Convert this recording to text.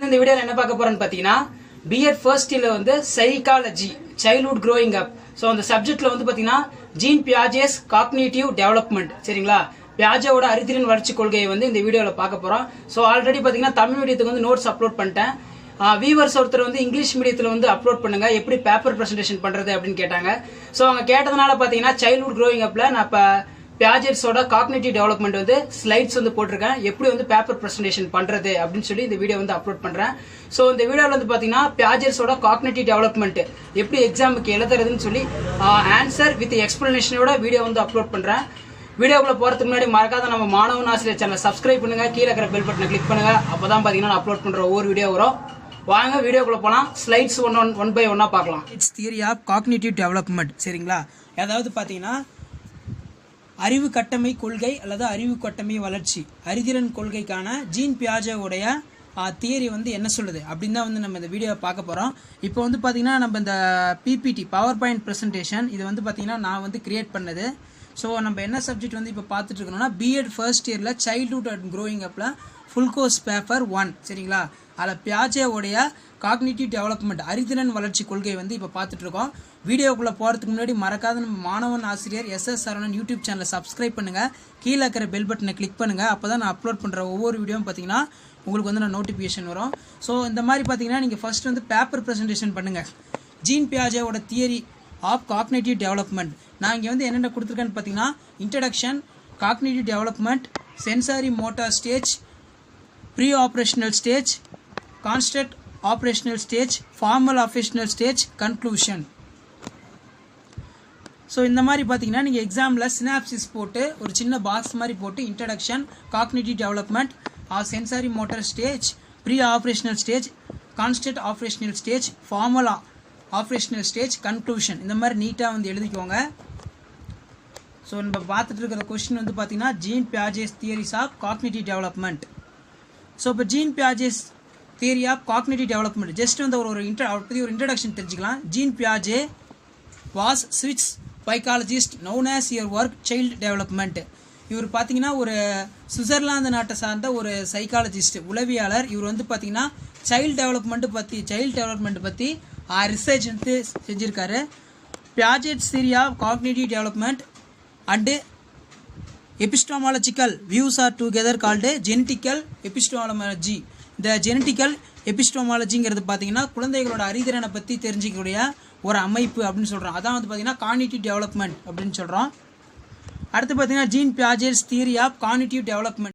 இந்த வீடியோல என்ன பார்க்க போறோம்னு பாத்தீங்கன்னா பிஎட் ஃபர்ஸ்ட் இயர்ல வந்து psychology childhood growing up. So அந்த சப்ஜெக்ட்ல வந்து பாத்தீங்கன்னா ஜீன் பியாஜேஸ் காக்னிட்டிவ் டெவலப்மெண்ட், சரிங்களா? பியாஜோட அறிதிறன் வளர்ச்சி கொள்கையை வந்து இந்த வீடியோல பார்க்க போறோம். ஸோ ஆல்ரெடி பாத்தீங்கன்னா தமிழ் மீடியத்துக்கு வந்து நோட்ஸ் அப்லோட் பண்ணிட்டேன். வீவர்ஸ் ஒருத்தர் வந்து இங்கிலீஷ் மீடியத்தில் வந்து அப்லோட் பண்ணுங்க, எப்படி பேப்பர் பிரசன்டேஷன் பண்றது அப்படின்னு கேட்டாங்க. ஸோ அவங்க கேட்டதுனால பாத்தீங்கன்னா சைல்ட்ஹுட் க்ரோயிங் அப்ல நான் இப்போ பியாஜெட்ஸோட காக்னிட்டிவ் டெவலப்மெண்ட் வந்து ஸ்லைட்ஸ் வந்து போட்டிருக்கேன், எப்படி வந்து பேப்பர் பிரசன்டேஷன் பண்றது அப்படின்னு சொல்லி இந்த வீடியோ வந்து அப்லோட் பண்றேன். ஸோ இந்த வீடியோவில் வந்து பாத்தீங்கன்னா பியாஜெட்ஸோட காக்னிட்டிவ் டெவலப்மெண்ட் எப்படி எக்ஸாமுக்கு எழுதுறதுன்னு சொல்லி ஆன்சர் வித் எக்ஸ்பிளனேஷனோட வீடியோ வந்து அப்லோட் பண்றேன். வீடியோக்குள்ள போறதுக்கு முன்னாடி மறக்காத நம்ம மாணவன் ஆசிரியர் சேனலை சப்ஸ்கிரைப் பண்ணுங்க, கீழே இருக்கிற பெல் பட்டனை கிளிக் பண்ணுங்க. அப்பதான் பாத்தீங்கன்னா நான் அப்லோட் பண்ற ஒவ்வொரு வீடியோ வரும். வாங்க வீடியோக்குள்ள போலாம். ஸ்லைட்ஸ் ஒன் பை ஒன்னா பார்க்கலாம். It's theory of cognitive development, சரிங்களா? அதாவது பாத்தீங்கன்னா அறிவு கட்டமை கொள்கை அல்லது அறிவு கட்டமை வளர்ச்சி அறிதிறன் கொள்கைக்கான ஜீன் பியாஜேவுடைய தியரி வந்து என்ன சொல்லுது அப்படின்னு தான் வந்து நம்ம இந்த வீடியோவை பார்க்க போகிறோம். இப்போ வந்து பார்த்தீங்கன்னா நம்ம இந்த பிபிடி பவர் பாயிண்ட் ப்ரெசன்டேஷன் இது வந்து பார்த்தீங்கன்னா நான் வந்து கிரியேட் பண்ணது. ஸோ நம்ம என்ன சப்ஜெக்ட் வந்து இப்போ பார்த்துட்டு இருக்கோம்னா பிஎட் ஃபர்ஸ்ட் இயரில் சைல்ட்ஹுட் அண்ட் க்ரோயிங் அப்பில் ஃபுல் கோர்ஸ் பேப்பர் 1, சரிங்களா? அதில் பியாஜேவுடைய காக்னிட்டிவ் டெவலப்மெண்ட் அறிதிறன் வளர்ச்சி கொள்கை வந்து இப்போ பார்த்துட்டு இருக்கோம். வீடியோக்குள்ளே போகிறதுக்கு முன்னாடி மறக்காத நம்ம மாணவன் ஆசிரியர் எஸ்எஸ் சரவணன் யூடியூப் சேனலை சப்ஸ்கிரைப் பண்ணுங்கள், கீழே இருக்கிற பெல் பட்டனை கிளிக் பண்ணுங்கள். அப்போ தான் நான் அப்லோட் பண்ணுற ஒவ்வொரு வீடியோவும் பார்த்தீங்கன்னா உங்களுக்கு வந்து நான் நோட்டிஃபிகேஷன் வரும். ஸோ இந்த மாதிரி பார்த்தீங்கன்னா நீங்கள் ஃபர்ஸ்ட் வந்து பேப்பர் ப்ரெசன்டேஷன் பண்ணுங்கள். ஜீன் பியாஜேவோட தியரி ஆஃப் காக்னிட்டிவ் டெவலப்மெண்ட் நான் இங்கே வந்து என்னென்ன கொடுத்துருக்கேன்னு பார்த்தீங்கன்னா introduction, cognitive development, sensory motor stage, pre operational stage, constant operational stage, formal operational stage, conclusion. So இந்த மாதிரி பார்த்தீங்கன்னா நீங்கள் எக்ஸாமில் சினாப்சிஸ் போட்டு ஒரு சின்ன பாக்ஸ் மாதிரி போட்டு introduction, cognitive development, sensory motor stage, pre operational stage, constant operational stage, formal operational stage, conclusion இந்த மாதிரி நீட்டாக வந்து எழுதிக்கோங்க. ஸோ நம்ம பார்த்துட்டு இருக்கிற கொஸ்டின் வந்து பார்த்தீங்கன்னா Jean Piaget's theories of cognitive development. So இப்போ Jean Piaget's theory of cognitive development just வந்து ஒரு இன்ட்ரடக்ஷன் தெரிஞ்சுக்கலாம். ஜீன் பியாஜே was Swiss psychologist known as your work child development. இவர் பார்த்தீங்கன்னா ஒரு சுவிட்சர்லாந்து நாட்டை சார்ந்த ஒரு சைக்காலஜிஸ்ட் உளவியாளர். இவர் வந்து பார்த்தீங்கன்னா சைல்டு டெவலப்மெண்ட் பற்றி ரிசர்ச் வந்து செஞ்சுருக்காரு. Piaget's theory of cognitive development and epistemological views are together called genetical epistemology. இந்த ஜெனட்டிக்கல் எபிஸ்டமாலஜிங்கிறது பார்த்தீங்கன்னா குழந்தைகளோட அறிதிறனை பற்றி தெரிஞ்சிக்கக்கூடிய ஒரு அமைப்பு அப்படின்னு சொல்கிறோம். அதான் வந்து பார்த்தீங்கன்னா காக்னிட்டிவ் டெவலப்மெண்ட் அப்படின்னு சொல்கிறோம். அடுத்து பார்த்தீங்கன்னா Jean Piaget's theory of cognitive development.